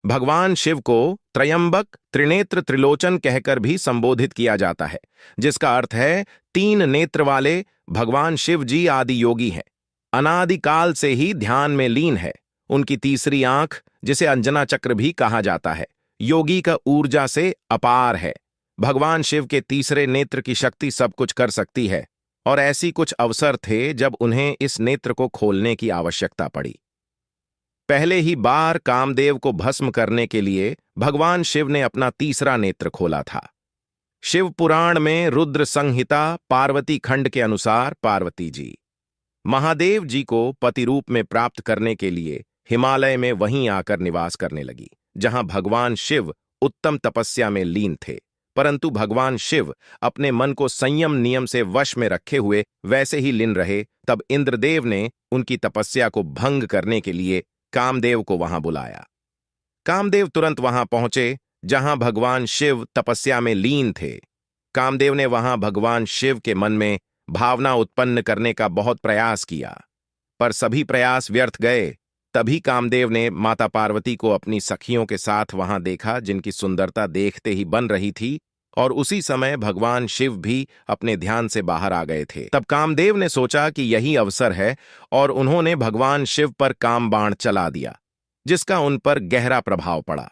भगवान शिव को त्रयंबक, त्रिनेत्र, त्रिलोचन कहकर भी संबोधित किया जाता है, जिसका अर्थ है तीन नेत्र वाले। भगवान शिव जी आदि योगी हैं, अनादिकाल से ही ध्यान में लीन है। उनकी तीसरी आंख, जिसे अंजना चक्र भी कहा जाता है, योगी का ऊर्जा से अपार है। भगवान शिव के तीसरे नेत्र की शक्ति सब कुछ कर सकती है, और ऐसी कुछ अवसर थे जब उन्हें इस नेत्र को खोलने की आवश्यकता पड़ी। पहले ही बार कामदेव को भस्म करने के लिए भगवान शिव ने अपना तीसरा नेत्र खोला था। शिव पुराण में रुद्र संहिता पार्वती खंड के अनुसार पार्वती जी महादेव जी को पति रूप में प्राप्त करने के लिए हिमालय में वहीं आकर निवास करने लगी, जहां भगवान शिव उत्तम तपस्या में लीन थे। परंतु भगवान शिव अपने मन को संयम नियम से वश में रखे हुए वैसे ही लीन रहे। तब इंद्रदेव ने उनकी तपस्या को भंग करने के लिए कामदेव को वहां बुलाया। कामदेव तुरंत वहां पहुंचे जहां भगवान शिव तपस्या में लीन थे। कामदेव ने वहां भगवान शिव के मन में भावना उत्पन्न करने का बहुत प्रयास किया, पर सभी प्रयास व्यर्थ गए। तभी कामदेव ने माता पार्वती को अपनी सखियों के साथ वहां देखा, जिनकी सुंदरता देखते ही बन रही थी, और उसी समय भगवान शिव भी अपने ध्यान से बाहर आ गए थे। तब कामदेव ने सोचा कि यही अवसर है, और उन्होंने भगवान शिव पर काम बाण चला दिया, जिसका उन पर गहरा प्रभाव पड़ा।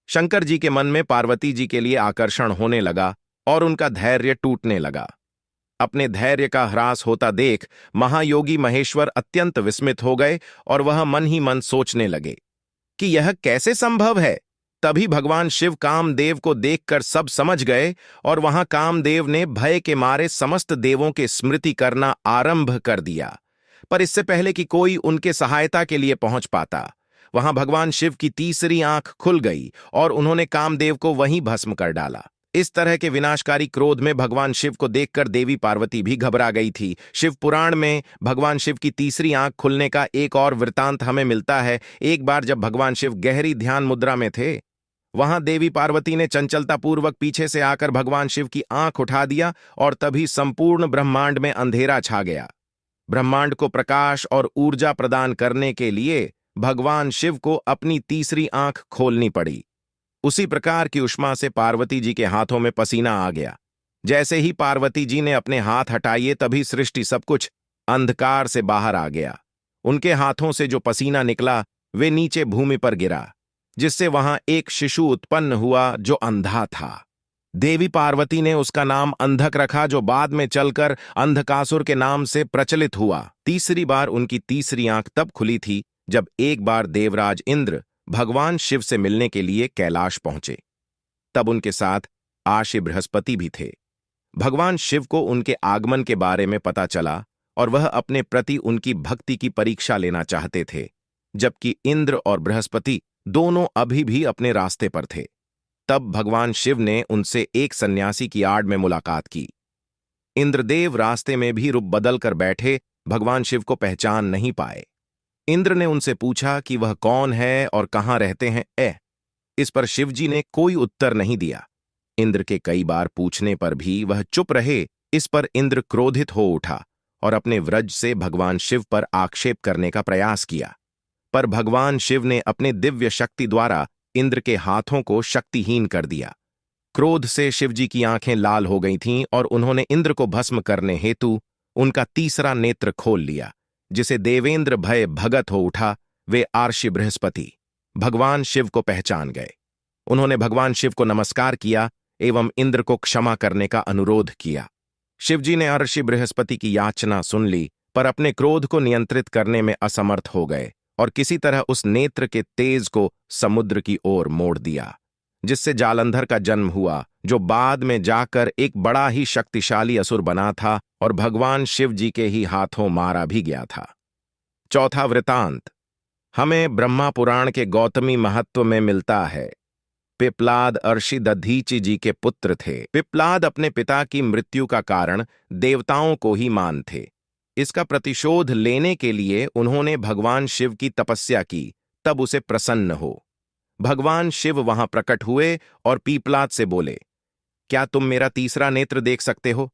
शंकर जी के मन में पार्वती जी के लिए आकर्षण होने लगा और उनका धैर्य टूटने लगा। अपने धैर्य का ह्रास होता देख महायोगी महेश्वर अत्यंत विस्मित हो गए, और वह मन ही मन सोचने लगे कि यह कैसे संभव है। तभी भगवान शिव कामदेव को देखकर सब समझ गए, और वहां कामदेव ने भय के मारे समस्त देवों के स्मृति करना आरंभ कर दिया। पर इससे पहले कि कोई उनके सहायता के लिए पहुंच पाता, वहां भगवान शिव की तीसरी आंख खुल गई और उन्होंने कामदेव को वहीं भस्म कर डाला। इस तरह के विनाशकारी क्रोध में भगवान शिव को देखकर देवी पार्वती भी घबरा गई थी। शिव पुराण में भगवान शिव की तीसरी आंख खुलने का एक और वृतांत हमें मिलता है। एक बार जब भगवान शिव गहरी ध्यान मुद्रा में थे, वहां देवी पार्वती ने चंचलतापूर्वक पीछे से आकर भगवान शिव की आंख उठा दिया, और तभी संपूर्ण ब्रह्मांड में अंधेरा छा गया। ब्रह्मांड को प्रकाश और ऊर्जा प्रदान करने के लिए भगवान शिव को अपनी तीसरी आंख खोलनी पड़ी। उसी प्रकार की उष्मा से पार्वती जी के हाथों में पसीना आ गया। जैसे ही पार्वती जी ने अपने हाथ हटाए, तभी सृष्टि सब कुछ अंधकार से बाहर आ गया। उनके हाथों से जो पसीना निकला वे नीचे भूमि पर गिरा, जिससे वहां एक शिशु उत्पन्न हुआ जो अंधा था। देवी पार्वती ने उसका नाम अंधक रखा, जो बाद में चलकर अंधकासुर के नाम से प्रचलित हुआ। तीसरी बार उनकी तीसरी आंख तब खुली थी जब एक बार देवराज इंद्र भगवान शिव से मिलने के लिए कैलाश पहुंचे। तब उनके साथ आशी बृहस्पति भी थे। भगवान शिव को उनके आगमन के बारे में पता चला, और वह अपने प्रति उनकी भक्ति की परीक्षा लेना चाहते थे, जबकि इंद्र और बृहस्पति दोनों अभी भी अपने रास्ते पर थे। तब भगवान शिव ने उनसे एक सन्यासी की आड़ में मुलाकात की। इंद्रदेव रास्ते में भी रूप बदल कर बैठे भगवान शिव को पहचान नहीं पाए। इंद्र ने उनसे पूछा कि वह कौन है और कहां रहते हैं। इस पर शिवजी ने कोई उत्तर नहीं दिया। इंद्र के कई बार पूछने पर भी वह चुप रहे। इस पर इंद्र क्रोधित हो उठा और अपने व्रज से भगवान शिव पर आक्षेप करने का प्रयास किया, पर भगवान शिव ने अपने दिव्य शक्ति द्वारा इंद्र के हाथों को शक्तिहीन कर दिया। क्रोध से शिवजी की आंखें लाल हो गई थीं, और उन्होंने इंद्र को भस्म करने हेतु उनका तीसरा नेत्र खोल लिया, जिसे देवेंद्र भय भगत हो उठा। वे आर्षि बृहस्पति भगवान शिव को पहचान गए। उन्होंने भगवान शिव को नमस्कार किया एवं इंद्र को क्षमा करने का अनुरोध किया। शिवजी ने आर्षि बृहस्पति की याचना सुन ली, पर अपने क्रोध को नियंत्रित करने में असमर्थ हो गए और किसी तरह उस नेत्र के तेज को समुद्र की ओर मोड़ दिया, जिससे जालंधर का जन्म हुआ, जो बाद में जाकर एक बड़ा ही शक्तिशाली असुर बना था और भगवान शिव जी के ही हाथों मारा भी गया था। चौथा वृतांत हमें ब्रह्मा पुराण के गौतमी महत्व में मिलता है। पिप्लाद अर्षि दधीचि जी के पुत्र थे। पिप्लाद अपने पिता की मृत्यु का कारण देवताओं को ही मान थे। इसका प्रतिशोध लेने के लिए उन्होंने भगवान शिव की तपस्या की, तब उसे प्रसन्न हो। भगवान शिव वहां प्रकट हुए और पीपलाद से बोले, क्या तुम मेरा तीसरा नेत्र देख सकते हो?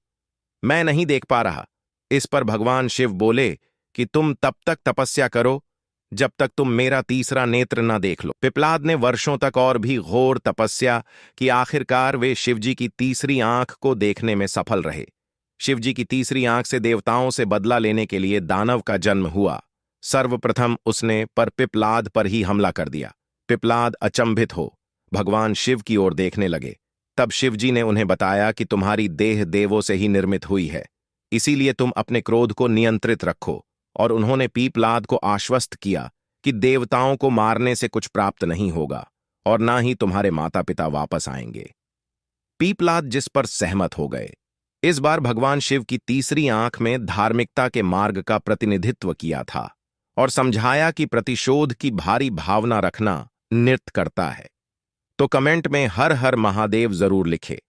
मैं नहीं देख पा रहा। इस पर भगवान शिव बोले कि तुम तब तक तपस्या करो जब तक तुम मेरा तीसरा नेत्र न देख लो। पिप्लाद ने वर्षों तक और भी घोर तपस्या की, आखिरकार वे शिवजी की तीसरी आंख को देखने में सफल रहे। शिवजी की तीसरी आंख से देवताओं से बदला लेने के लिए दानव का जन्म हुआ। सर्वप्रथम उसने पर पिप्लाद पर ही हमला कर दिया। पिप्लाद अचंभित हो भगवान शिव की ओर देखने लगे। तब शिवजी ने उन्हें बताया कि तुम्हारी देह देवों से ही निर्मित हुई है, इसीलिए तुम अपने क्रोध को नियंत्रित रखो। और उन्होंने पीपलाद को आश्वस्त किया कि देवताओं को मारने से कुछ प्राप्त नहीं होगा और ना ही तुम्हारे माता पिता वापस आएंगे। पीपलाद जिस पर सहमत हो गए। इस बार भगवान शिव की तीसरी आंख में धार्मिकता के मार्ग का प्रतिनिधित्व किया था और समझाया कि प्रतिशोध की भारी भावना रखना नृत्य करता है। तो कमेंट में हर हर महादेव जरूर लिखे।